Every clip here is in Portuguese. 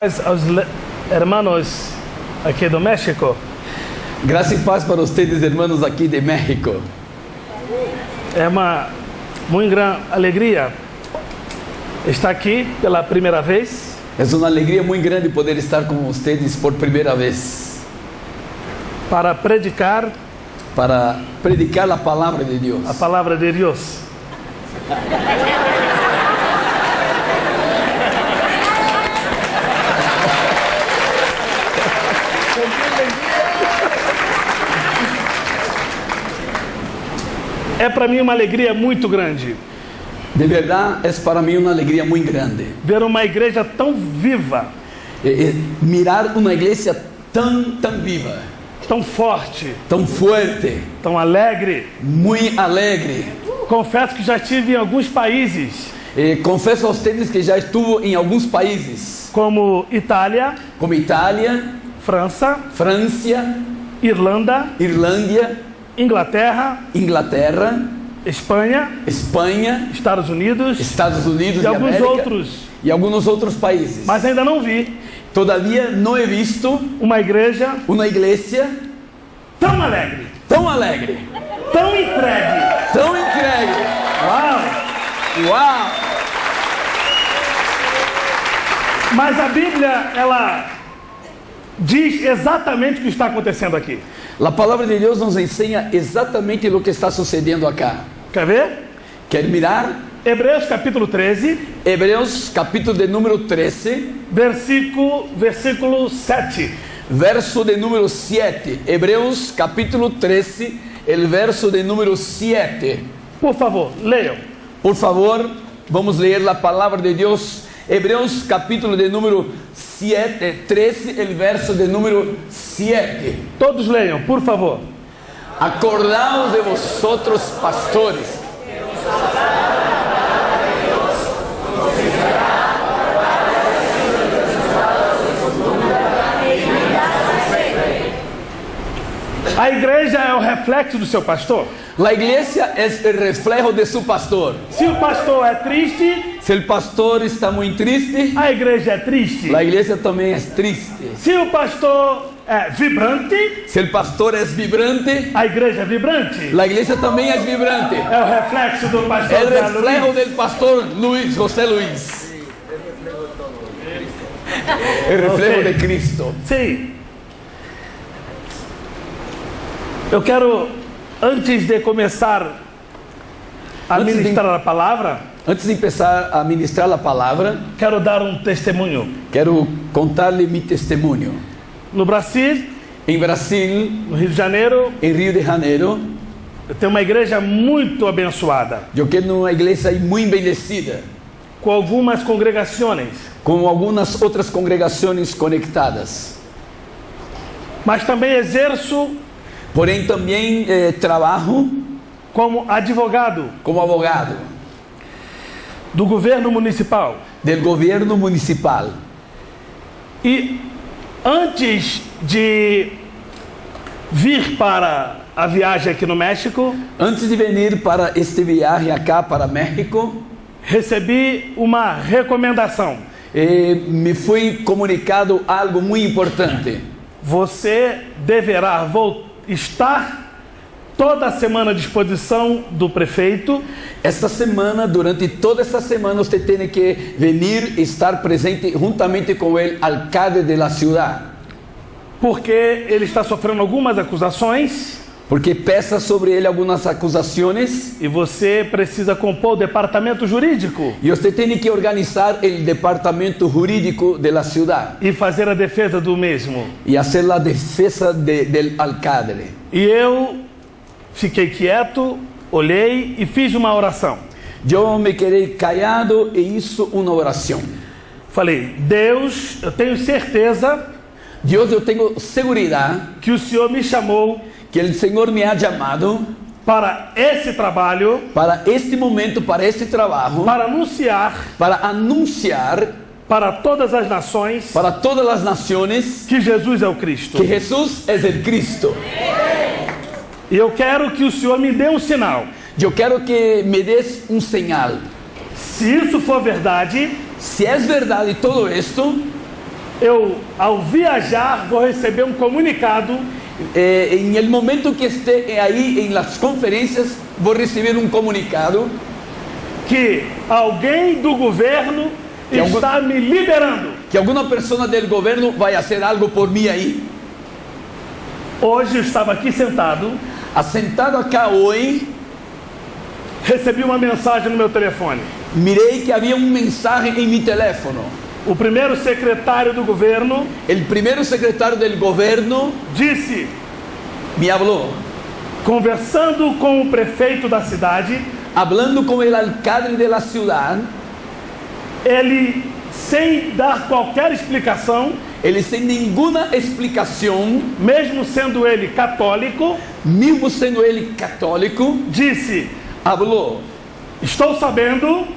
Aos hermanos aqui do México. Graça e paz para ustedes, hermanos aqui de México. É uma muito grande alegria estar aqui pela primeira vez. É uma alegria muito grande poder estar com vocês por primeira vez. Para predicar a palavra de Deus. A palavra de Deus. É para mim uma alegria muito grande. De verdade, é para mim uma alegria muito grande. Ver uma igreja tão viva. Mirar uma igreja tão viva. Tão forte. Tão forte. Tão alegre. Muito alegre. Confesso que já estive em alguns países. Confesso a vocês que já estive em alguns países. Como Itália. França. Irlanda. Inglaterra, Espanha, Estados Unidos e alguns outros. E alguns outros países. Mas ainda não vi. Todavia não he visto uma igreja tão alegre, tão entregue. Uau! Mas a Bíblia, ela diz exatamente o que está acontecendo aqui. A palavra de Deus nos ensina exatamente o que está sucedendo acá. Quer ver? Quer mirar? Hebreus capítulo 13. Hebreus capítulo de número 13. Versículo 7. Verso de número 7. Hebreus capítulo 13, el verso de número 7. Por favor, leiam. Por favor, vamos ler a palavra de Deus. Hebreus capítulo de número 13, el verso de número 7. Todos leiam, por favor. Acordaos de vosotros, pastores. A igreja é o reflexo do seu pastor. A igreja é o reflejo de seu pastor. Se o pastor é triste, se o pastor está muito triste, a igreja é triste. A igreja também é triste. Se o pastor é vibrante, se o pastor é vibrante, a igreja é vibrante. A igreja também é vibrante. É o reflexo do pastor. É o reflejo do pastor José Luiz. É o reflejo de Cristo. Sim. Eu quero, antes de começar a ministrar a palavra, antes de começar a ministrar a palavra, quero dar um testemunho. Quero contar-lhe meu testemunho. No Brasil, em Brasil, no Rio de Janeiro, em Rio de Janeiro, eu tenho uma igreja muito abençoada. Eu quero uma igreja muito bendecida. Com algumas congregações. Com algumas outras congregações conectadas. Mas também exerço. Porém também trabalho como advogado. Do governo municipal. Del governo municipal. E antes de vir para a viagem aqui no México, antes de vir para este viagem acá para México, recebi uma recomendação. Me foi comunicado algo muito importante. Você deverá estar toda a semana à disposição do prefeito. Esta semana, durante toda esta semana, você tem que vir estar presente juntamente com o alcalde da cidade. Porque ele está sofrendo algumas acusações. Porque pesa sobre ele algumas acusações. E você precisa compor o departamento jurídico. E você tem que organizar o departamento jurídico da cidade. E fazer a defesa do mesmo. E fazer a defesa do alcalde. E eu fiquei quieto, olhei e fiz uma oração. Eu me quedei callado e hice uma oração. Falei, Deus, eu tenho certeza. Deus, eu tenho segurança que o Senhor me chamou. Que o Senhor me ha chamado para esse trabalho, para este momento, para este trabalho, para anunciar para todas as nações, que Jesus é o Cristo. Que Jesus é o Cristo. E eu quero que o Senhor me dê um sinal. Eu quero que me des um sinal. Se isso for verdade, se é verdade todo isto, eu, ao viajar, vou receber um comunicado En el momento que esté ahí en las conferencias, voy a recibir un comunicado que alguém do governo está me liberando. que alguna persona del gobierno vaya a hacer algo por mí ahí. Hoje eu estava aqui sentado, Asentado acá hoy, recebi uma mensagem no meu telefone. miré que había un mensaje en mi teléfono. O primeiro secretário do governo El primer secretario del gobierno disse, me habló, conversando com o prefeito da cidade, hablando con el alcalde de la ciudad, ele, sem dar qualquer explicação, él sin ninguna explicación, mesmo sendo ele católico, mismo siendo él católico, disse, habló, estou sabendo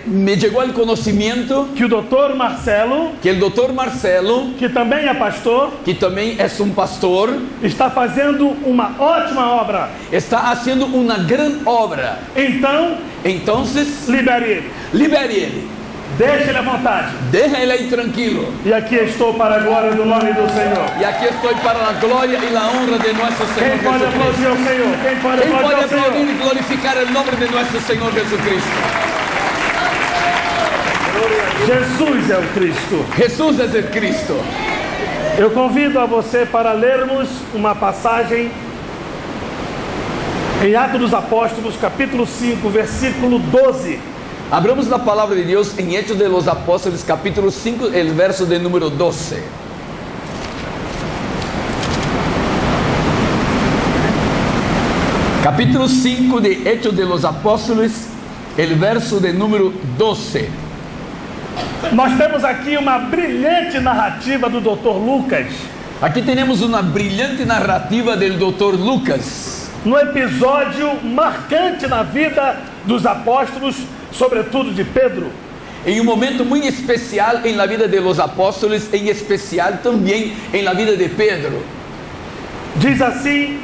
me llegó al conocimiento que o doutor Marcelo, que el doctor Marcelo, que também é pastor, que también es un pastor, está fazendo uma ótima obra. está haciendo una gran obra. Então, Entonces, libere ele. libere ele, Deixe ele à vontade. deja él ahí tranquilo. E aqui estou para a glória do nome do Senhor. Y aquí estoy para la gloria y la honra de nuestro Señor Quem pode Jesucristo. aplaudir ao Senhor? Quem pode ¿Quién aplaudir puede ao Senhor? aplaudir y glorificar el nombre de nuestro Señor Jesucristo? Jesus é o Cristo. Jesús es el Cristo. Eu convido a você para lermos uma passagem em Atos dos Apóstolos, capítulo 5, versículo 12. Abramos la palabra de Dios en Hechos de los Apóstoles, capítulo 5, el verso de número 12. Capítulo 5 de Hechos de los Apóstoles, el verso de número 12. Nós temos aqui uma brilhante narrativa do Dr. Lucas, Aquí tenemos una brillante narrativa del doctor Lucas, no episódio marcante na vida dos apóstolos, sobretudo de Pedro. en un momento muy especial en la vida de los apóstoles, en especial también en la vida de Pedro. Diz assim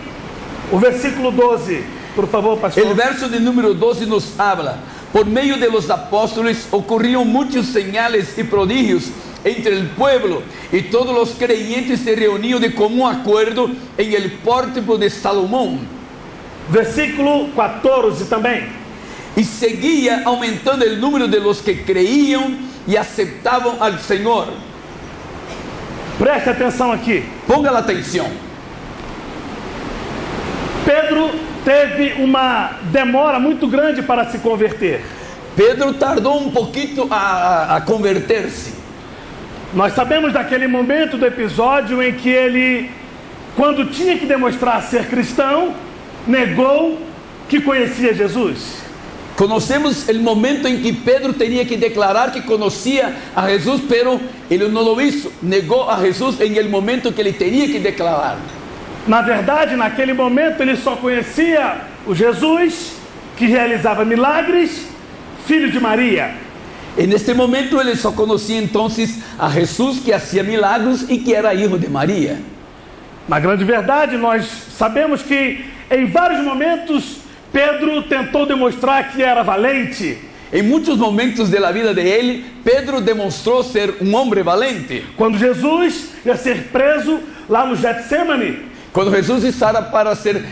o versículo 12, por favor, pastor. El verso de número 12 nos habla: por medio de los apóstoles ocurrieron muchos señales y prodigios entre el pueblo, y todos los creyentes se reunían de común acuerdo en el pórtico de Salomón. Versículo 14 também. Y seguía aumentando el número de los que creían y aceptaban al Señor. Preste atenção aqui. Ponga la atención. Pedro teve uma demora muito grande para se converter. Pedro tardó un poquito a convertirse. Nós sabemos daquele momento do episódio em que ele, quando tinha que demonstrar ser cristão, negou que conhecia Jesus. Conocemos el momento en que Pedro tenía que declarar que conocía a Jesús, pero él no lo hizo. Negó a Jesús en el momento que él tenía que declarar. Na verdade, naquele momento ele só conhecia o Jesus que realizava milagres, filho de Maria. En este momento él só conocía entonces a Jesús que hacía milagros y que era hijo de María. Na grande verdade, nós sabemos que em vários momentos Pedro tentou demonstrar que era valente. En muchos momentos de la vida de él, Pedro demostró ser un hombre valente. Quando Jesus ia ser preso lá no Getsemane, Cuando Jesús estaba para ser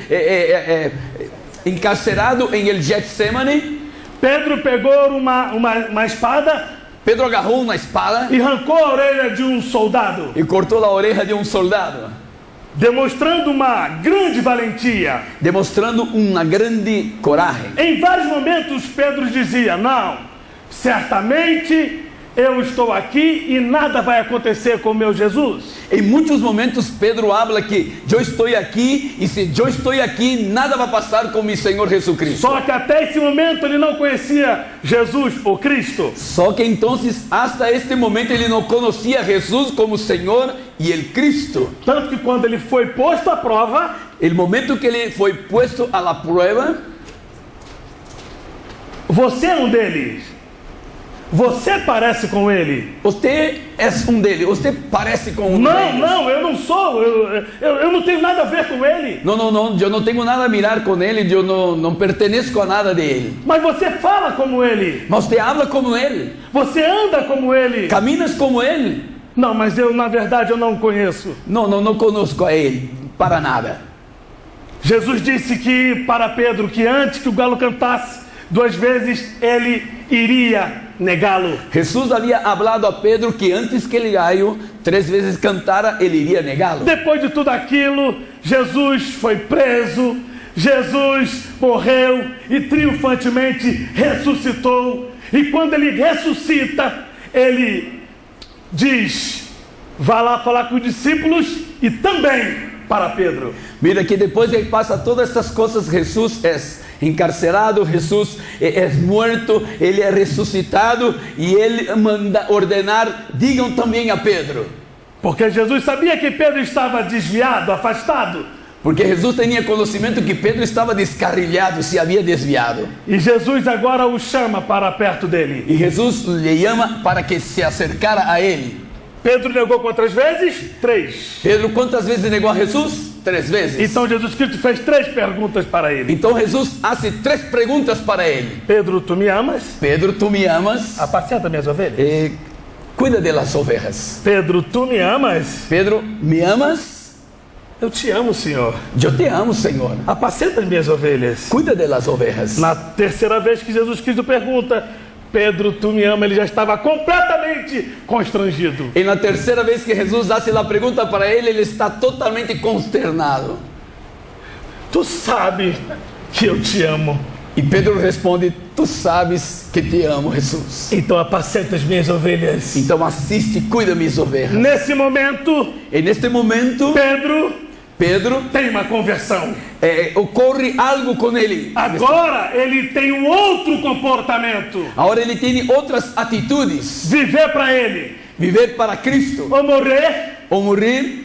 encarcerado en el Getsemane, Pedro pegou uma espada Pedro agarró una espada e arrancou a orelha de um soldado, y cortó la oreja de un soldado, demonstrando uma grande valentia. demostrando una grande coraje. Em vários momentos Pedro dizia, não, certamente eu estou aqui e nada vai acontecer com o meu Jesus. En muchos momentos Pedro habla que yo estoy aquí, y si yo estoy aquí, nada va a pasar con mi Señor Jesucristo. Só que até esse momento ele não conhecia Jesus, o Cristo. Só que entonces hasta este momento él no conocía a Jesús como Señor y el Cristo. Tanto que quando ele foi posto à prova, El momento que él fue puesto a la prueba, você é um deles. Você parece com ele. usted es un de ellos, usted parece con uno de Não, ellos. não, eu não sou. Eu não tenho nada a ver com ele. No, yo no tengo nada a mirar con él, yo no pertenezco a nada de él. Mas você fala como ele. Mas usted habla como él, Você anda como ele. caminas como él. Não, mas na verdade eu não o conheço. No conozco a él, para nada. Jesus disse para Pedro que antes que o galo cantasse 2 vezes, ele iria negá-lo. Jesús había hablado a Pedro que antes que el gallo 3 veces cantara, él iría a negá-lo. Depois de tudo aquilo, Jesus foi preso, Jesus morreu e triunfantemente ressuscitou. E quando ele ressuscita, ele diz: vá lá falar com os discípulos e também para Pedro. Mira que depois que passa todas estas coisas, Jesus é encarcerado, Jesus é muerto, ele é ressuscitado e ele manda ordenar, digam também a Pedro. Porque Jesus sabia que Pedro estava desviado, afastado. Porque Jesus tinha conhecimento que Pedro estava descarrilhado, se havia desviado. E Jesus agora o chama para perto dele. E Jesus lhe chama para que se acercara a ele. Pedro negou quantas vezes? 3. Pedro quantas vezes negou a Jesus? 3 vezes. Então Jesus Cristo fez 3 perguntas para ele. Então Jesus faz 3 perguntas para ele. Pedro, tu me amas? Pedro, tu me amas? Apacenta minhas ovelhas. Cuida das ovelhas. Pedro, tu me amas? Pedro, me amas? Eu te amo, Senhor. Eu te amo, Senhor. Apacenta minhas ovelhas. Cuida das ovelhas. Na 3ª vez que Jesus Cristo pergunta: Pedro, tu me amas? Ele já estava completamente constrangido. E na 3ª vez que Jesus faz a pergunta para ele, ele está totalmente consternado. Tu sabe que eu te amo. E Pedro responde: tu sabes que te amo, Jesus. Então apacenta as minhas ovelhas. Então assiste e cuida minhas ovelhas. Nesse momento, e neste momento, Pedro tem uma conversão. Ocorre algo com ele. Agora ele tem um outro comportamento. Agora ele tem outras atitudes. Viver para ele. Viver para Cristo. Ou morrer.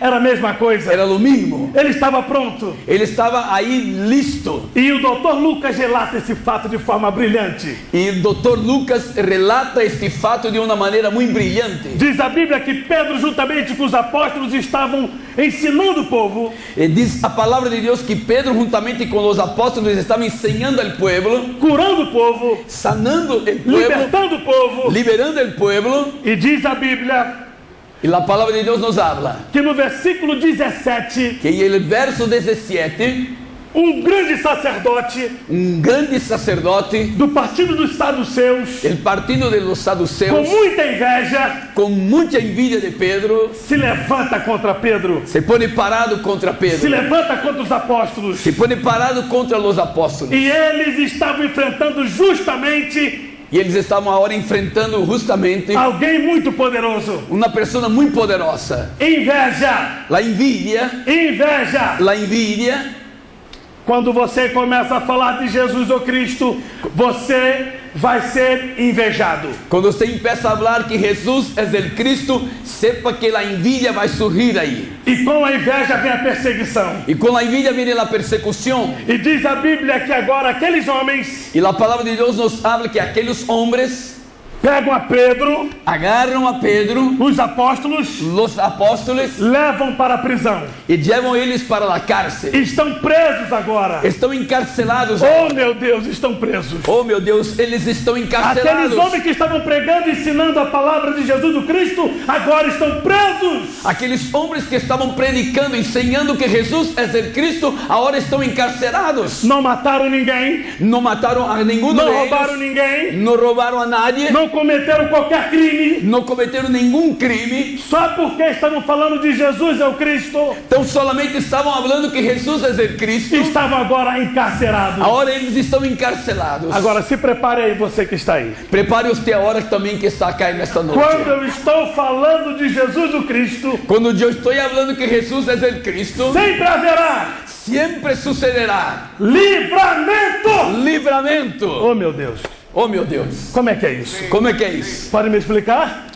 Era a mesma coisa. Era o mesmo. Ele estava pronto. Ele estava aí listo. E o Dr. Lucas relata esse fato de forma brilhante. E o Dr. Lucas relata este fato de uma maneira muito brilhante. Diz a Bíblia que Pedro, juntamente com os apóstolos, estavam ensinando o povo. E diz a palavra de Deus que Pedro, juntamente com os apóstolos, estava ensinando ao povo, curando o povo, sanando o povo, libertando o povo, liberando o povo. E diz a Bíblia, e a palavra de Deus nos habla, que no versículo 17, que em el verso 17, um grande sacerdote do partido dos saduceus, com muita envidia de Pedro, se levanta contra Pedro, se põe parado contra Pedro, se levanta contra os apóstolos, se põe parado contra os apóstolos. E eles estavam enfrentando justamente, e eles estavam agora enfrentando justamente alguém muito poderoso, uma pessoa muito poderosa. Inveja. La envidia. La envidia. Quando você começa a falar de Jesus ou Cristo, você vai ser invejado. Quando você começa a falar que Jesus é o Cristo, sepa que a envidia vai surgir aí. E com a inveja vem a perseguição. E com a envidia vem a persecução. E diz a Bíblia que agora aqueles homens, e a palavra de Deus nos fala que aqueles homens pegam a Pedro, agarram a Pedro, os apóstolos, levam para a prisão e levam eles para a cárcere. Estão presos agora. Estão encarcelados. Oh meu Deus, estão presos. Oh meu Deus, eles estão encarcelados. Aqueles homens que estavam pregando e ensinando a palavra de Jesus o Cristo, agora estão presos. Aqueles homens que estavam predicando, ensinando que Jesus é o Cristo, agora estão encarcerados. Não mataram ninguém. Não mataram a nenhum deles. Não roubaram ninguém. Não roubaram a nadie. Não cometeram qualquer crime. Não cometeram nenhum crime. Só porque estavam falando de Jesus é o Cristo. Então solamente estavam falando que Jesus é o Cristo. Estavam agora encarcerados. Agora eles estão encarcelados. Agora se prepare aí, você que está aí. Prepare-se agora também que está aqui nesta noite. Quando eu estou falando de Jesus o Cristo, quando eu estou falando que Jesus é o Cristo, sempre haverá, sempre sucederá livramento. Oh meu Deus. Oh meu Deus. Como é que é isso? Como é que é isso? Pode me explicar?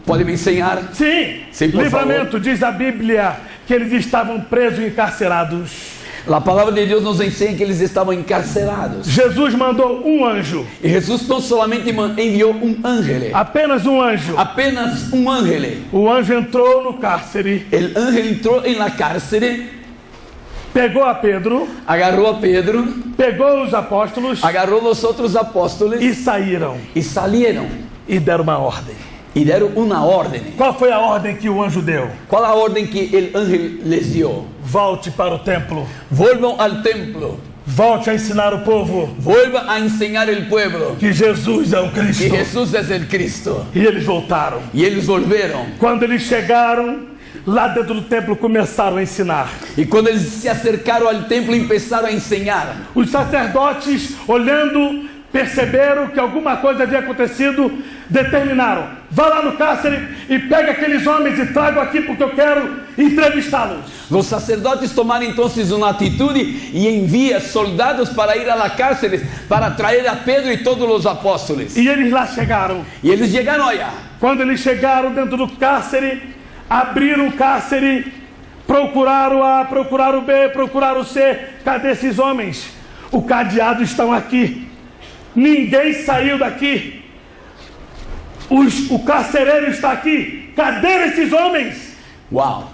Pode me ensinar? Sim. Livramento, favor. Diz a Bíblia que eles estavam presos e encarcerados. A palavra de Deus nos ensina que eles estavam encarcerados. Jesus mandou um anjo. E Jesus não somente enviou um ángel. Apenas um anjo. Apenas um ángel. O anjo entrou no cárcere. O ángel entrou na cárcere. Pegou a Pedro. Agarrou a Pedro. Pegou os apóstolos. Agarrou os outros apóstolos. E saíram. E salieron. E deram uma ordem. y dieron una orden. Qual foi a ordem que o anjo deu? ¿Cuál es la orden que el ángel les dio? Volte para o templo. Vuelvan al templo, Volte a ensinar o povo vuelvan a enseñar al pueblo que Jesus é o que Cristo. Jesús es el Cristo. E eles voltaram. Y ellos volvieron. Quando eles chegaram, lá dentro do templo começaram a ensinar. Y cuando ellos se acercaron al templo empezaron a enseñar. Os sacerdotes, olhando, perceberam que alguma coisa havia acontecido, determinaram: vá lá no cárcere e pega aqueles homens e traga aqui porque eu quero entrevistá-los. Los sacerdotes tomaron entonces una actitud y envían soldados para ir a la cárcel para traer a Pedro y todos los apóstoles. E eles lá chegaram. Y ellos llegaron allá. Quando eles chegaram dentro do cárcere, abriram o cárcere, procuraram A, procuraram B, procuraram C. Cadê esses homens? O cadeado estão aqui. Ninguém saiu daqui. O carcereiro está aqui. Cadê esses homens? Wow.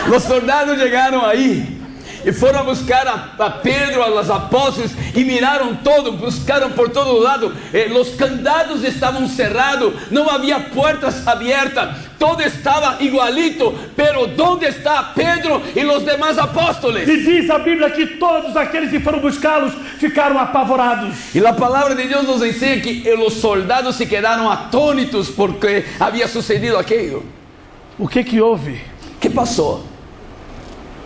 Los soldados llegaron ahí y fueron a buscar a Pedro, a los apóstoles, y miraron todo, buscaron por todo lado. Los candados estaban cerrados, no había puertas abiertas, todo estaba igualito. Pero ¿dónde está Pedro y los demás apóstoles? E diz a Bíblia que todos aqueles que foram buscá-los ficaram apavorados. Y la palabra de Dios nos enseña que los soldados se quedaron atónitos porque había sucedido aquello. O que houve? ¿Qué pasó?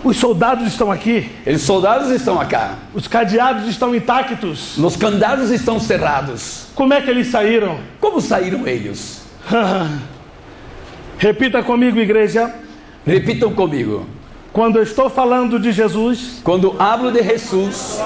Os soldados estão aqui. Los soldados están acá, Os cadeados estão intactos. los candados están cerrados. Como é que eles saíram? ¿Cómo salieron ellos? Repita comigo, igreja. Repitam conmigo. Quando eu estou falando de Jesus, Cuando hablo de Jesús,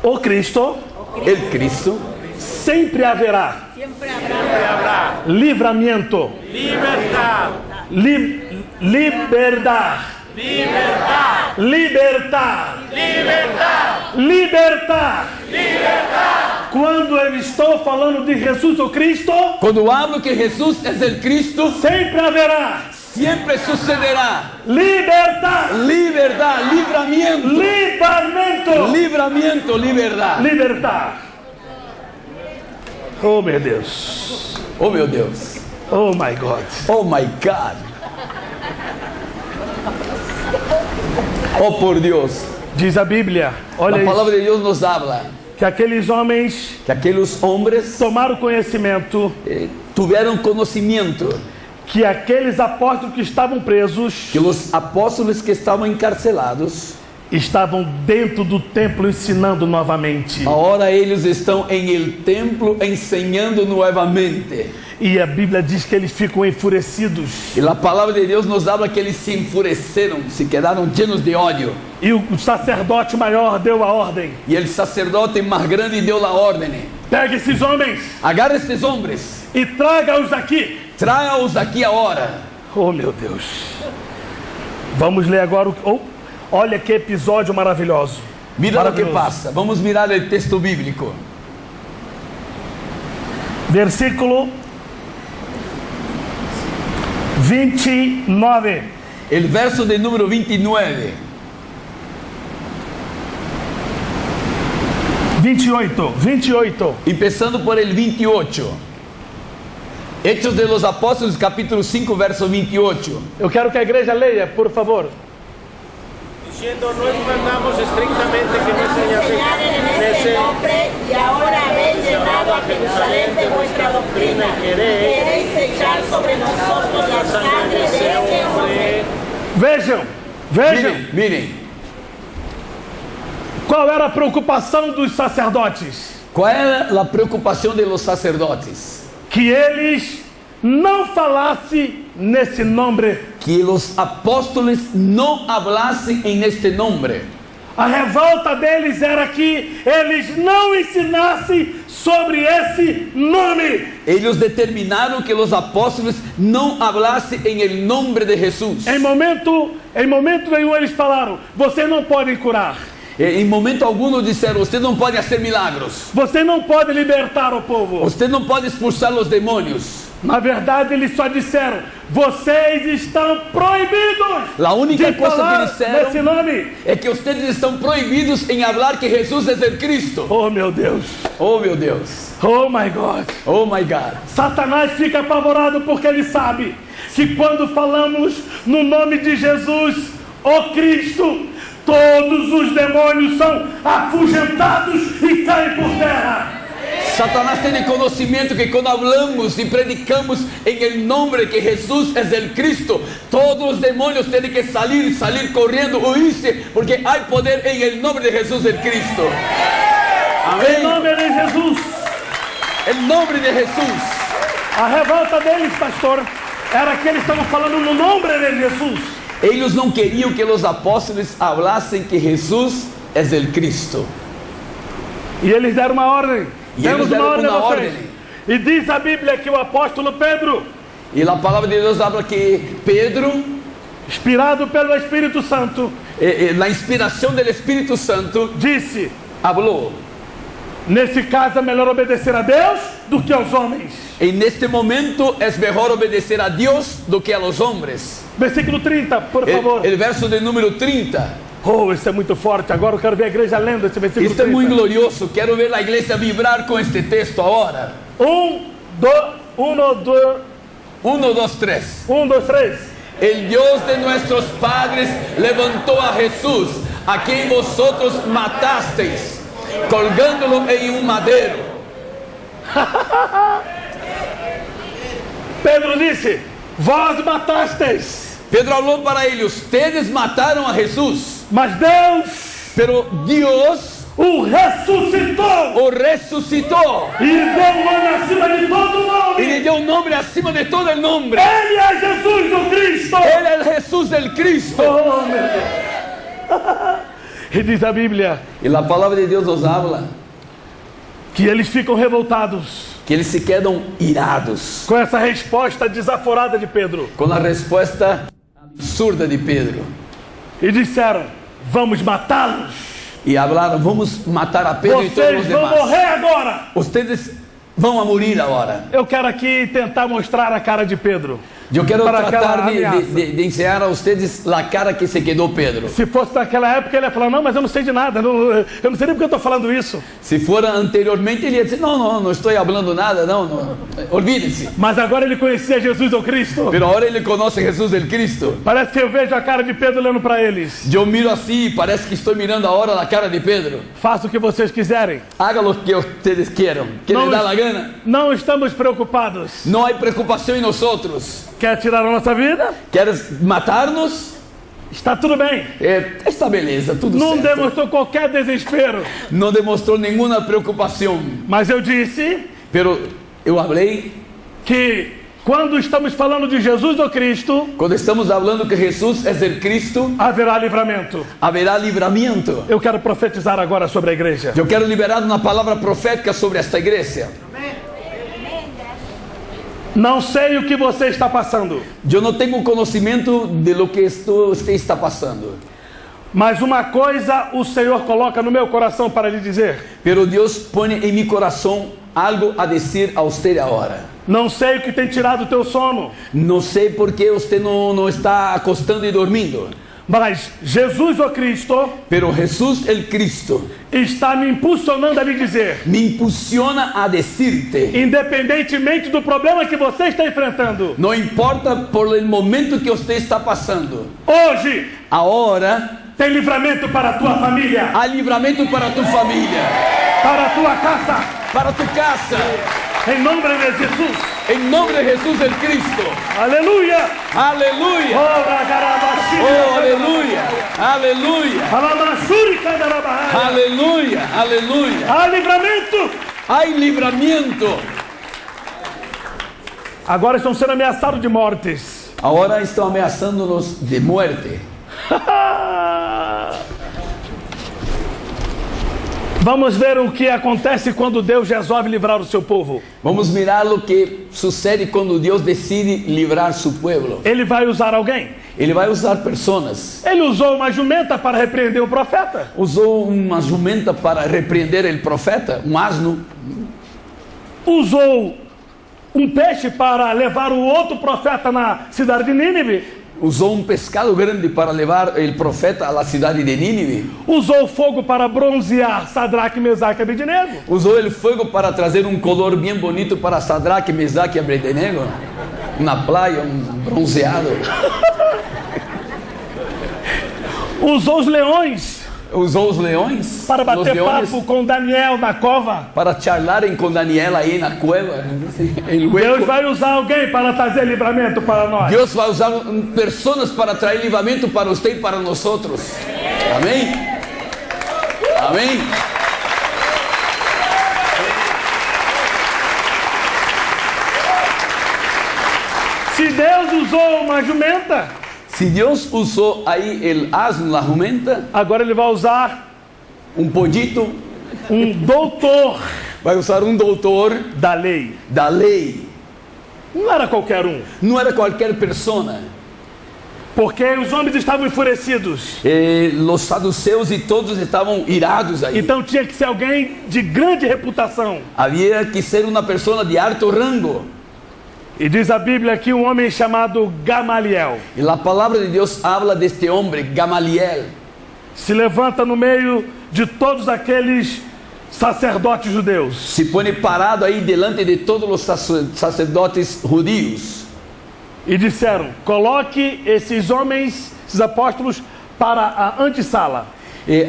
o Cristo, el Cristo, sempre haverá Siempre habrá livramento, libertad, liberdade, libertad, libertar, libertad, libertar. libertad. Quando eu estou falando de Jesus o Cristo, cuando hablo que Jesús es el Cristo, sempre haverá siempre sucederá libertar, libertad, libramiento, livramento, libramiento, libertad. libertar. Oh meu Deus, Oh, meu Dios. oh my God. Oh, my God. Oh, por Dios. Diz a Bíblia, olha La palabra isso, de Dios nos habla que aqueles homens que aquellos hombres tomaram conhecimento tuvieron conocimiento que aqueles apóstolos que estavam presos que los apóstoles que estaban encarcelados, estavam dentro do templo ensinando novamente. ahora ellos están en el templo enseñando nuevamente. E a Bíblia diz que eles ficam enfurecidos. Y la palabra de Dios nos habla que ellos se enfurecieron, se quedaron llenos de odio. E o sacerdote maior deu a ordem: Y el sacerdote más grande dio la orden: pegue esses homens agarra estos hombres, e traga-os aqui. tráelos aquí ahora. Oh meu Deus. Vamos ler agora olha que episódio maravilhoso. Mira lo que Maravilhoso. pasa. Vamos mirar el texto bíblico. Versículo 29. El verso de número 29. 28. Empezando por el 28. Hechos de los Apóstoles, capítulo 5, verso 28. Eu quero que a igreja leia, por favor. Diciendo, no mandamos estrictamente que no enseñar en este nombre, y ahora habéis llenado a Jerusalén de vuestra doctrina. Queréis echar sobre nosotros la sangre de ese hombre. Vejam. Miren. Qual era a preocupação dos sacerdotes? ¿Cuál era la preocupación de los sacerdotes? Que eles não falassem nesse nome. Que los apóstoles no hablasen en este nombre. A revolta deles era que eles não ensinassem sobre esse nome. Ellos determinaron que los apóstoles no hablasen en el nombre de Jesús. Em momento nenhum eles falaram: vocês não podem curar, En momento alguno disseron: usted no puede hacer milagros, você não pode libertar o povo. usted no puede expulsar los demonios. Na verdade, eles só disseram: vocês estão proibidos La única de cosa que falar disseram nesse nome. é que ustedes estão proibidos em falar que Jesus é o Cristo. Oh meu Deus, Oh meu Deus, oh my God. oh my God. Satanás fica apavorado porque ele sabe que quando falamos no nome de Jesus, o Cristo, todos os demônios são afugentados e caem por terra. Satanás tem conhecimento que quando hablamos e predicamos em nome de que Jesus é o Cristo, todos os demônios têm que salir correndo, huirse, porque há poder em nome de Jesus el Cristo. Em Amém. nome de Jesus. Em nome de Jesus. A revolta deles, pastor, era que eles estavam falando no nome de Jesus. Eles não queriam que os apóstolos falassem que Jesus é o Cristo. E eles deram uma ordem. E Demos eles deram uma ordem a uma vocês. ordem. E diz a Bíblia que o apóstolo Pedro, E a palavra de Deus habla que Pedro, inspirado pelo Espírito Santo, na inspiração do Espírito Santo, disse: falou: nesse caso é melhor obedecer a Deus do que aos homens. en este momento é melhor obedecer a Deus do que a los hombres. Versículo 30, por favor. El verso de número 30. Oh, isso é muito forte. Agora eu quero ver a igreja lendo esse versículo Isto é 30. muito glorioso. Quero ver a igreja vibrar com este texto agora. 1, 2, 3. 3. El Dios de nuestros padres levantó a Jesús, a quien vosotros matasteis, colgándolo en un madero. Pedro disse: vós matasteis, Pedro falou para ele: ustedes mataram a Jesús, mas Deus pero Dios o ressuscitou o resucitó e deu um nome acima de todo y le nome. dio un nombre acima de todo el nombre. Ele é Jesus o Cristo. Él es Jesús del Cristo. Oh, meu Deus. E diz a Bíblia Y la palabra de Dios nos habla que eles ficam revoltados que eles se quedam irados com essa resposta desaforada de Pedro com a resposta absurda de Pedro. e disseram: vamos matá-los. E falaram: vamos matar a Pedro e todos os Vocês vão demais. morrer agora. Ustedes vão a morir agora. Eu quero aqui tentar mostrar a cara de Pedro. Eu quero Para tratar aquela ameaça. de ensinar a ustedes a cara que se quedou Pedro. Se fosse naquela época, ele ia falar: não, mas eu não sei de nada, eu não sei nem porque eu estou falando isso. Se fora anteriormente, ele ia dizer: não estou falando nada, não. Olvídense. Mas agora ele conhecia Jesus ou Cristo. Pero agora ele conhece Jesus el Cristo. Parece que eu vejo a cara de Pedro olhando para eles. Eu miro assim e parece que estou mirando agora a cara de Pedro. Faça o que vocês quiserem. Haga lo que ustedes quieran. Que les dá a gana. Não estamos preocupados. Não há preocupação em nós outros. Quer tirar a nossa vida? Queres matar-nos? Está tudo bem. Está beleza, tudo Não certo. demonstrou qualquer desespero. Não demonstrou nenhuma preocupação. Mas eu disse Pero eu falei, que quando estamos falando de Jesus ou Cristo, quando estamos falando que Jesus é o Cristo, haverá livramento. haverá livramento. Eu quero profetizar agora sobre a igreja. Eu quero liberar uma palavra profética sobre esta igreja. Não sei o que você está passando, Eu não tenho conhecimento de lo que você está passando. mas uma coisa o Senhor coloca no meu coração para lhe dizer. Pero Deus põe em meu coração algo a dizer a você agora. Não sei o que tem tirado o teu sono, Não sei por que você não está acostando e dormindo. mas Jesus ou Cristo Pero Jesus el Cristo está me impulsionando a lhe dizer, me impulsiona a decirte, independentemente do problema que você está enfrentando, não importa por el momento que você está passando, hoje agora tem livramento para a tua família, há livramento para tu família, para a tua casa, para tu casa, em nome de Jesus. em nome de Jesus el Cristo. Aleluia! Aleluia! Oh, aleluia! Aleluia! Aleluia! Aleluia! Há livramento! Há livramento. Agora estão sendo ameaçados de mortes. Agora estão ameaçando-nos de morte. Vamos ver o que acontece quando Deus resolve livrar o seu povo. Vamos mirar o que sucede quando Deus decide livrar seu povo. Ele vai usar alguém. Ele vai usar pessoas. Ele usou uma jumenta para repreender o profeta. Usou uma jumenta para repreender o profeta, um asno. Usou um peixe para levar o outro profeta na cidade de Nínive. Usou um pescado grande para levar o profeta à cidade de Nínive. Usou o fogo para bronzear Sadraque, Mesaque e Abednego. Usou o fogo para trazer um color bem bonito para Sadraque, Mesaque e Abednego. Na praia, um bronzeado. Usou os leões Usou os leões para bater os leões, papo com Daniel na cova. para charlarem com Daniel aí na cueva. Deus vai usar alguém para trazer livramento para nós. Deus vai usar pessoas para trazer livramento para você e para nós. Amém? Amém? Se Deus usou uma jumenta, Se Deus usou aí o asno, a jumenta, agora Ele vai usar um pollito, um doutor vai usar um doutor da lei. da lei. Não era qualquer um, Não era qualquer pessoa. porque os homens estavam enfurecidos. Os saduceus e todos estavam irados aí. Então tinha que ser alguém de grande reputação. Havia que ser uma pessoa de alto rango. E diz a Bíblia aqui um homem chamado Gamaliel. E a palavra de Deus habla deste homem, Gamaliel. Se levanta no meio de todos aqueles sacerdotes judeus. Se põe parado aí delante de todos os sacerdotes judíos. E disseram: coloque esses homens, esses apóstolos, para a antessala.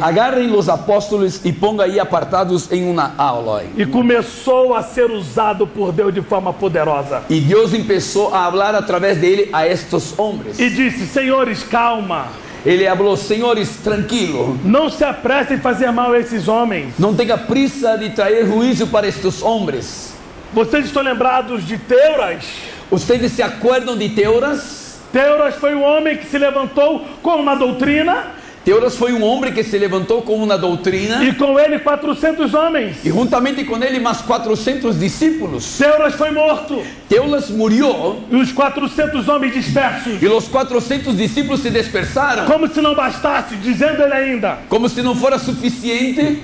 Agarrem os apóstolos e ponga aí apartados em uma aula. E começou a ser usado por Deus de forma poderosa. E Deus começou a falar através dele a estes homens. E disse: senhores, calma. Ele falou: senhores, tranquilo. Não se apressem em fazer mal a esses homens. Não tenha prisa de trazer juízo para estes homens. Vocês estão lembrados de Teuras? Ustedes se acordam de Teuras? Teuras foi um homem que se levantou com uma doutrina. Teuras foi um homem que se levantou com uma doutrina. E com ele 400 homens. E juntamente com ele mais 400 discípulos. Teuras foi morto. Teuras murió. E os 400 homens dispersos. E os 400 discípulos se dispersaram. Como se não bastasse, dizendo ele ainda. Como se não fora suficiente.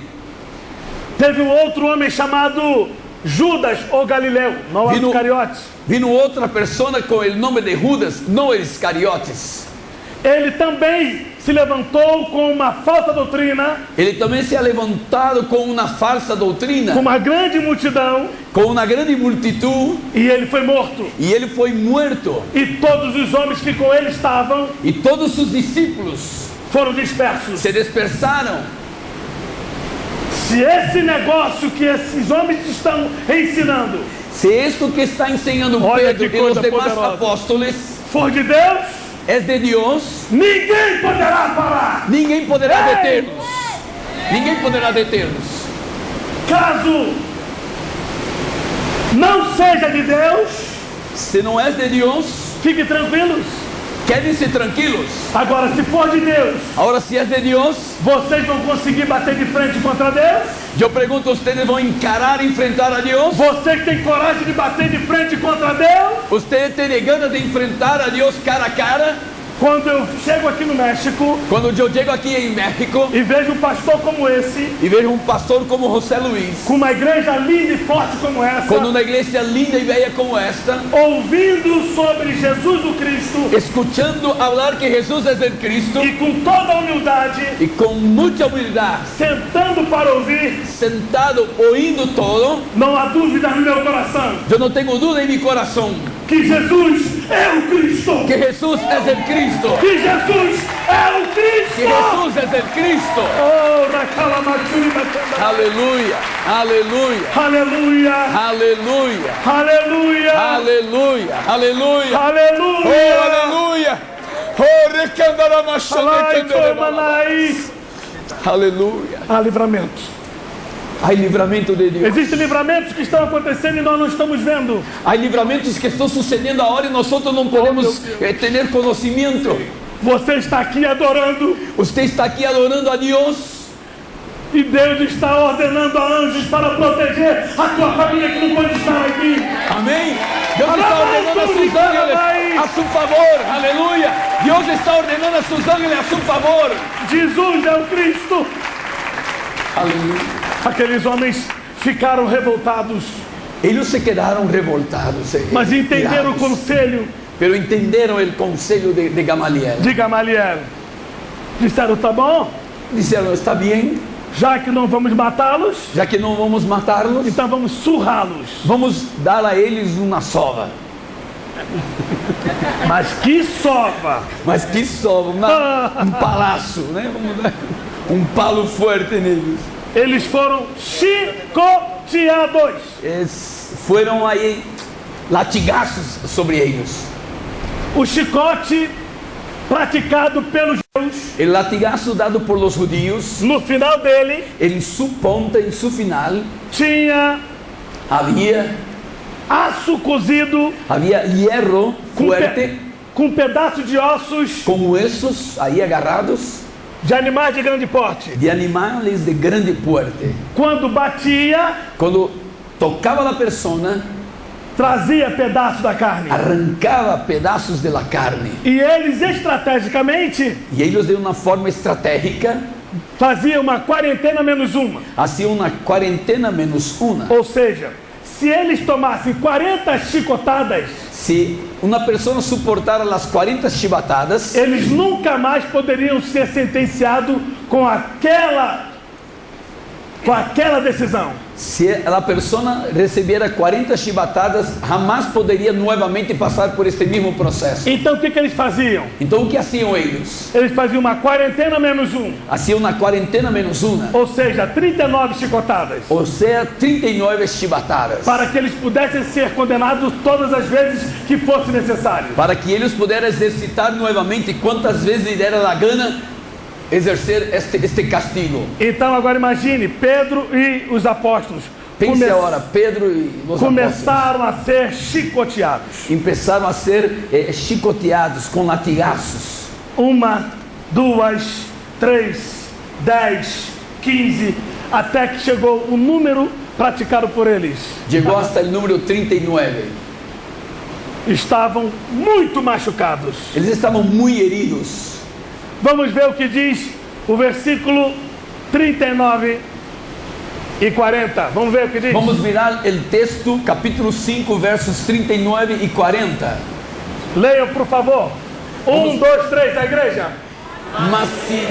Teve um outro homem chamado Judas ou Galileu, não era Iscariotes. Vino outra pessoa com o nome de Judas, não Iscariotes. Ele também se levantou com uma falsa doutrina. Ele também se ha levantado com uma falsa doutrina. Com uma grande multidão. Com uma grande multitud. E ele foi morto. E ele foi morto. E todos os homens que com ele estavam. E todos os discípulos foram dispersos. Se dispersaram. Se esse negócio que esses homens estão ensinando, se isto que está ensinando Pedro e os demais apóstolos for de Deus, é de Deus, ninguém poderá parar. Ninguém poderá deter-nos. Ninguém poderá deter-nos. Caso não seja de Deus, se não é de Deus, fique tranquilos. Quedem-se tranquilos. Agora, se for de Deus, agora se é de Deus, vocês vão conseguir bater de frente contra Deus? Eu pergunto, vocês vão encarar e enfrentar a Deus? Você que tem coragem de bater de frente contra Deus? Você tem ganas de enfrentar a Deus cara a cara? Quando eu chego aqui no México, quando eu chego aqui em México e vejo um pastor como esse, e vejo um pastor como José Luiz, com uma igreja linda e forte como essa, com uma igreja linda e velha como esta, ouvindo sobre Jesus o Cristo, escutando falar que Jesus é o Cristo, e com toda a humildade, e com muita humildade, sentando para ouvir, sentado ouvindo todo, não há dúvida no meu coração. Eu não tenho dúvida em meu coração que Jesus é o Cristo. Que Jesus é o Cristo. Que Jesus é o Cristo. Que Jesus é o Cristo. Oh, naquela matura. Aleluia. Aleluia. Aleluia. Aleluia. Aleluia. Aleluia. Aleluia. Aleluia. Oh, aleluia. Oh, recandaramaxande. Aleluia. Há livramento. Há livramento de Deus. Existem livramentos que estão acontecendo e nós não estamos vendo. Há livramentos que estão sucedendo agora e nós não podemos ter conhecimento. Você está aqui adorando. Você está aqui adorando a Deus. E Deus está ordenando a anjos para proteger a tua família que não pode estar aqui. Amém. Deus está ordenando a seus ángeles a seu favor. Aleluia. Deus está ordenando a seus ángeles a seu favor. Jesus é o Cristo. Aleluia. Aqueles homens ficaram revoltados. Ellos se quedaron revoltados. Mas entenderam o irados. conselho Pero entendieron el consejo de Gamaliel. de Gamaliel. Disseram, tá bom, Dijeron, está bien, já que não vamos matá-los, ya que no vamos matarlos, então vamos surrá-los. vamos dar a eles uma sova. Mas que sova! Mas que sova, um palaço, né? Vamos dar um palo forte neles. Eles foram chicoteados. Foram aí latigazos sobre eles. O chicote praticado pelos judeus, El latigazo dado por los judíos, no final dele, en su ponta, en su final, tinha había aço cozido hierro com, fuerte, com pedaços de ossos con huesos ahí agarrados, de animais de grande porte. de animales de grande porte. Quando batia, Cuando tocaba la persona, trazia pedaços da carne. arrancaba pedazos de la carne. E eles estrategicamente Y ellos de una forma estratégica faziam uma quarentena menos uma. hacían una cuarentena menos una. Ou seja, se eles tomassem 40 chicotadas, Si una persona soportara las 40 chibatadas, eles nunca mais poderiam ser sentenciados com aquela decisão. si la persona recibiera 40 chibatadas, jamás poderia nuevamente passar por este mismo processo. Então o que eles faziam? Então o que hacían eles? Eles faziam uma quarentena menos um. Hacían una cuarentena menos una, Ou seja, 39 chicotadas. o sea, 39 chibatadas, Para que eles pudessem ser condenados todas as vezes que fosse necessário. para que eles pudessem exercitar nuevamente quantas vezes lhe dera a gana exercer este castigo. Então agora imagine, Pedro e os apóstolos Pense agora, Pedro e os apóstolos começaram a ser chicoteados. começaram a ser chicoteados com latigazos. 1, 2, 3, 10, 15, até que chegou o número praticado por eles. Chegou hasta o número 39. Estavam muito machucados. Eles estavam muito heridos. Vamos ver o que diz o versículo 39 e 40. Vamos ver o que diz? Vamos mirar o texto, capítulo 5, versos 39 e 40. Leiam, por favor. 1, 2, 3, a igreja. Mas se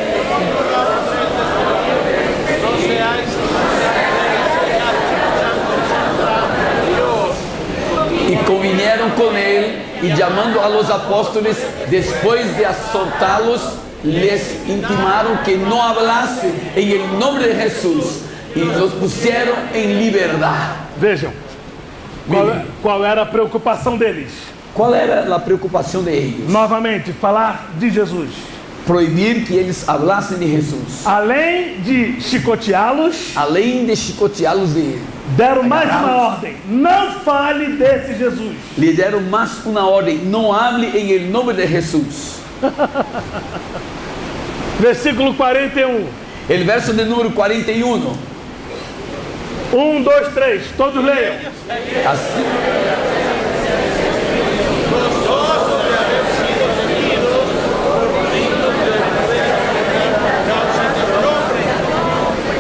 e convinieron com ele, e chamando a los apóstoles, depois de azotá-los, les intimaram que não hablassem em el nome de Jesus, e los pusieron em liberdade. Vejam, qual era a preocupação deles? Qual era a preocupação de eles? Novamente, falar de Jesus. Proibir que eles hablassem de Jesus. Além de chicoteá-los, Além de chicoteá-los, deram mais uma agarrá-los, ordem: não fale desse Jesus. lhe deram mais uma ordem: não hable em el nome de Jesus. Versículo 41. El verso de número 41. 1, 2, 3, todos leiam. Assim,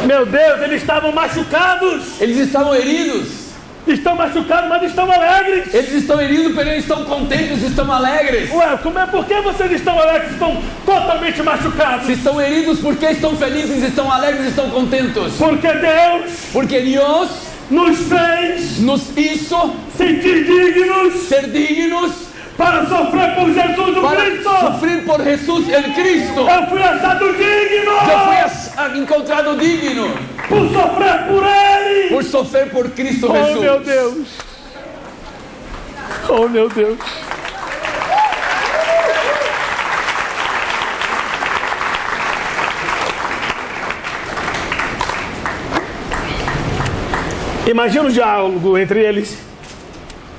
Meu Deus, eles estavam machucados. eles estavam heridos. Estão machucados, mas estão alegres. Eles estão heridos, porém eles estão contentes, estão alegres. Ué, por que vocês estão alegres? Estão totalmente machucados. Se estão heridos, porque estão felizes, estão alegres, estão contentos. Porque Deus Porque Deus nos fez nos hizo sentir dignos ser dignos para sofrer por Jesus o para Cristo. sofrer por Jesus el Cristo. Eu fui achado digno Eu fui encontrado digno por sofrer por Ele. por sofrer por Cristo Oh, Jesus. meu Deus. Oh, meu Deus. Imagina o diálogo entre eles.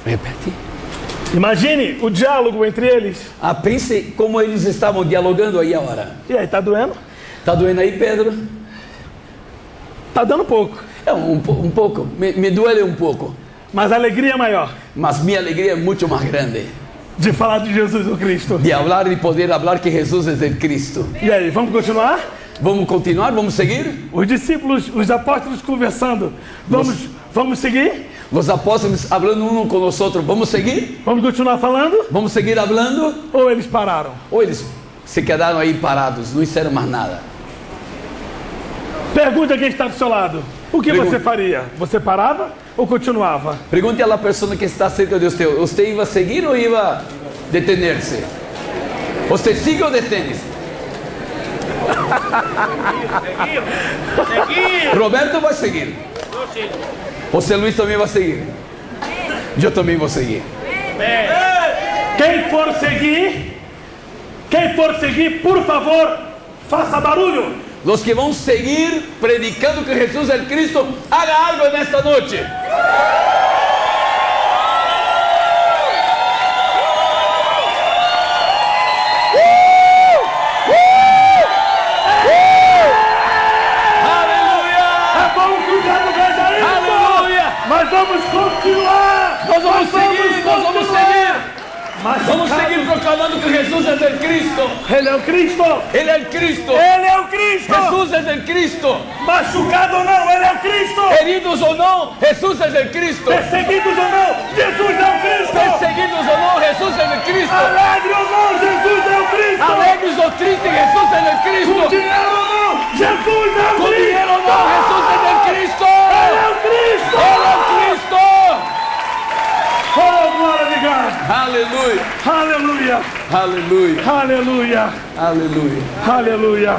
Repete. Imagine o diálogo entre eles. Pense como eles estavam dialogando aí agora. E aí, tá doendo? Tá doendo aí, Pedro? Tá dando pouco. É um pouco, me duele um pouco. Mas a alegria é maior Mas minha alegria é muito mais grande de falar de Jesus o Cristo. de falar e poder falar que Jesus é o Cristo. E aí, vamos continuar? Vamos continuar? Vamos seguir? Os discípulos, os apóstolos conversando. Vamos seguir? Los apóstoles hablando uno con los otros. ¿Vamos a seguir? Vamos continuar falando? ¿Vamos a seguir hablando? Ou eles pararam? O eles se quedaram aí parados, não disseram mais nada? Pergunte a quem está do seu lado. O que Pergunta. você faria? Você parava ou continuava? Pergunte a la persona que está cerca de usted. ¿Usted iba a seguir o iba a detenerse? ¿Usted sigue o detén-se? Seguir. Roberto vai seguir. Yo sigo. José Luis também vai seguir. Eu também vou seguir. Quem for seguir, por favor, faça barulho. Los que vão seguir predicando que Jesús es el Cristo, haga algo nesta noche. É bom que o diabo veja isso. Aleluia! Mas vamos continuar. Nós vamos seguir, nós vamos seguir. Vamos Machucado. seguir proclamando que Jesús es el Cristo. Ele é o Cristo. Ele é o Cristo. Ele é o Cristo. Jesús es el Cristo. Machucado ou não, ele é o Cristo. Heridos ou não, Jesús es el Cristo. Perseguidos ou não, Jesus é o Cristo. Perseguidos ou não, Jesús es el Cristo. Alegre ou não, Jesus é o Cristo. Alegres ou tristes, Jesús es el Com Cristo. dinheiro ou não, Jesus é o Com Cristo. dinheiro ou não, Jesús es el Cristo. Ele é o Cristo. Ele é o Cristo. Oh, glória de Deus. Aleluia, Aleluia. aleluia, Aleluia. aleluia. Aleluia.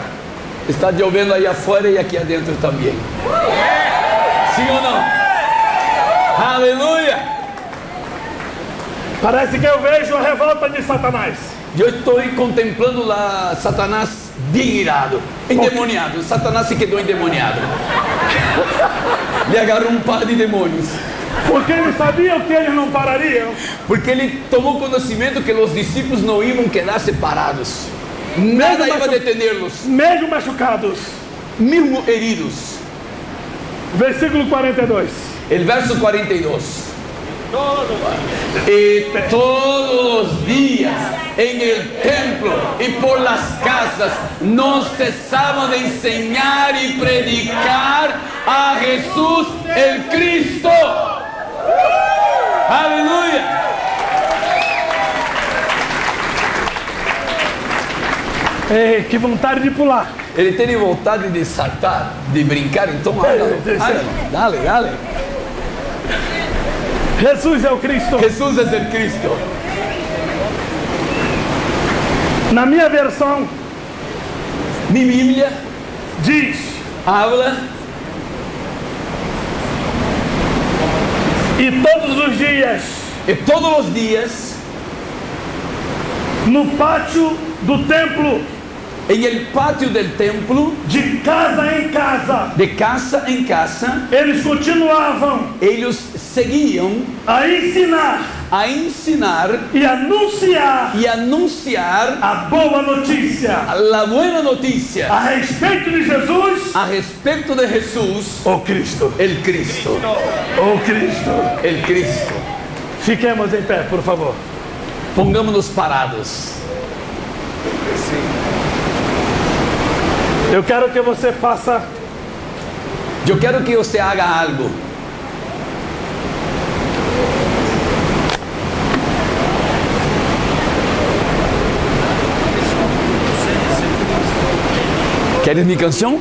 Está chovendo aí afuera e aqui adentro também. Sim ou não? Aleluia. Parece que eu vejo a revolta de Satanás. Eu estou contemplando lá Satanás bem irado, endemoniado. Satanás se quedou endemoniado. Ele agarrou um par de demônios. Porque ele sabia que eles não parariam. Porque ele tomou conhecimento que os discípulos não iam quedar separados. Nada ia detenerlos, Mesmo machucados. mesmo heridos. Versículo 42. El verso 42. Y todos los días en el templo y por las casas no cesaban de enseñar y predicar a Jesús el Cristo. Aleluya. Que vontade de pular. Ele tem vontade de saltar, de brincar, então hágalo, dale, dale. Jesus é o Cristo. Jesús es el Cristo. Na minha versão Mi Biblia diz: habla e todos os dias, que todos los días no pátio do templo, en el patio del templo, de casa em casa, de casa en casa, eles continuavam ellos seguían a ensinar a ensinar e anunciar y anunciar a boa notícia la buena noticia a respeito de Jesus, a respecto de Jesús, o Cristo. el Cristo, O Cristo. el Cristo. Fiquemos em pé, por favor. Pongámonos parados. Eu quero que você faça Yo quiero que usted haga algo. ¿Quieres mi canción?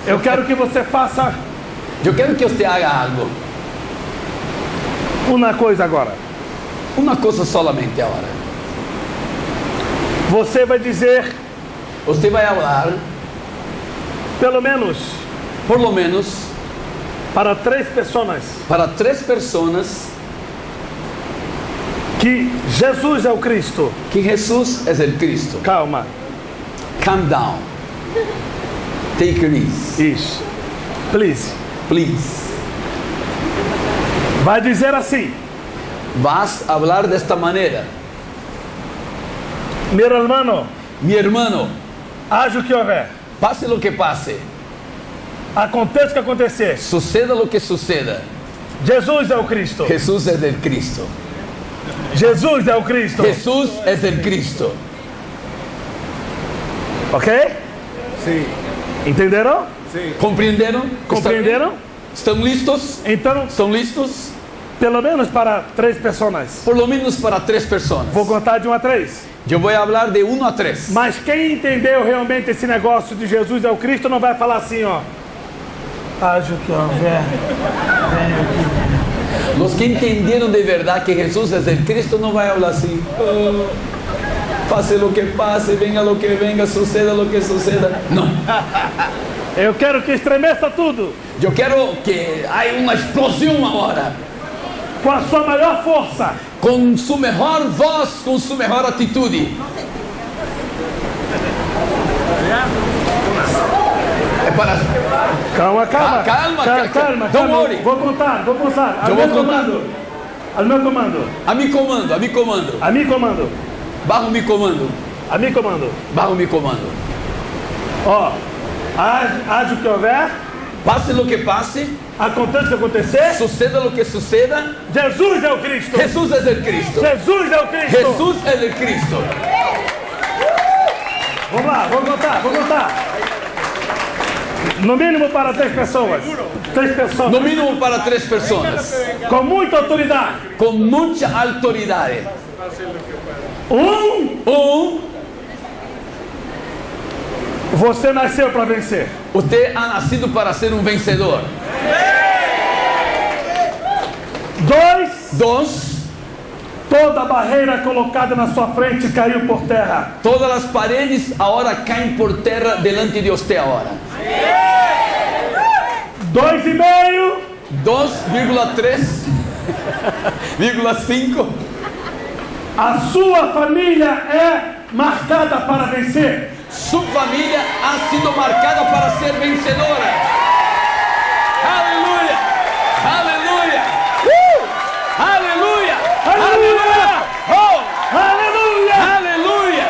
Eu quero que você faça Yo quiero que usted haga algo. uma coisa agora. Una cosa solamente ahora. Você vai dizer, Usted va a hablar, pelo menos, por lo menos, para 3 pessoas, para 3 personas, que Jesus é o Cristo. que Jesús es el Cristo. Calma. Calm down. Take it easy. Isso. Please. Please. Vai dizer assim: Vas a hablar de esta manera. meu irmão, Mi hermano, haja o que houver, pase lo que pase, aconteça o que acontecer, suceda lo que suceda, Jesus é o Cristo. Jesús es el Cristo. Jesus é o Cristo. Jesús es el Cristo. Ok? Sí, Entenderam? sí. ¿Comprendieron? ¿Está Compreenderam? ¿Están listos? Então, ¿Estão listos? pelo menos para 3 pessoas. Por lo menos para 3 personas. Vou contar de 1 a 3. Yo voy a hablar de 1 a 3. Mas quem entendeu realmente esse negócio de Jesus é o Cristo não vai falar assim, ó. Haja o que houver, venha aqui. Los que entendieron de verdad que Jesús es el Cristo no van a hablar así. "Oh, pase lo que pase, venga lo que venga, suceda lo que suceda". No. Eu quero que estremeça tudo. Yo quiero que haya una explosión ahora. Com a sua maior força. Con su mejor voz, con su mejor actitud. É para... Calma. Calma. Don't worry. Vou contar. Eu vou contar. Ao meu comando. A mi comando. A mi comando. Bajo mi comando. A mi comando. Bajo mi comando. Ó, haja o que houver, Pase lo que pase, aconteça o que acontecer, suceda lo que suceda, Jesus é o Cristo. Jesús es el Cristo. Jesus é o Cristo. Jesús es el Cristo. Vamos lá, vou contar. No mínimo para 3 pessoas. 3 pessoas. No mínimo para 3 personas. Com muita autoridade. Con mucha autoridad. Você nasceu para vencer. Usted ha nacido para ser un vencedor. 2, toda barreira colocada na sua frente caiu por terra. Todas las paredes ahora caen por tierra delante de usted ahora. 2,5. 2,3, 0,5. A sua família é marcada para vencer. Su familia ha sido marcada para ser vencedora. Aleluya. Aleluya. Aleluya. Aleluya. Oh. Aleluia! Aleluya.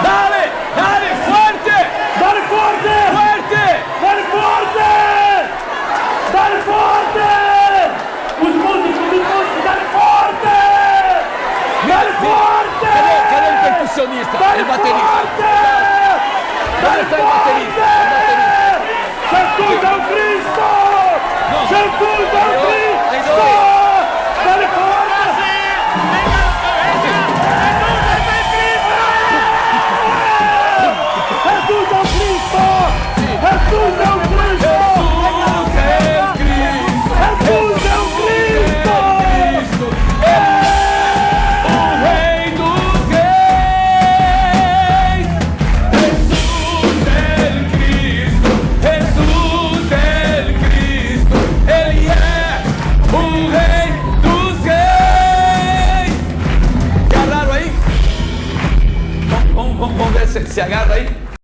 Dale, fuerte. Dale forte! Fuerte. Dale forte! Dale forte! Os músicos, dale forte! Dale forte! Cadê o percussionista? Dale El baterista. forte! ¿Dónde está el baterista? Jesus é o Cristo! Jesus é o Cristo! Dale forte! Jesus é o Cristo! Jesus é o Cristo! Jesus é o Cristo! O Rei dos Reis. Jesus é o Cristo. Jesus é o Cristo. Ele é o Rei dos Reis. Se agarraram aí? Vamos ver se agarra aí.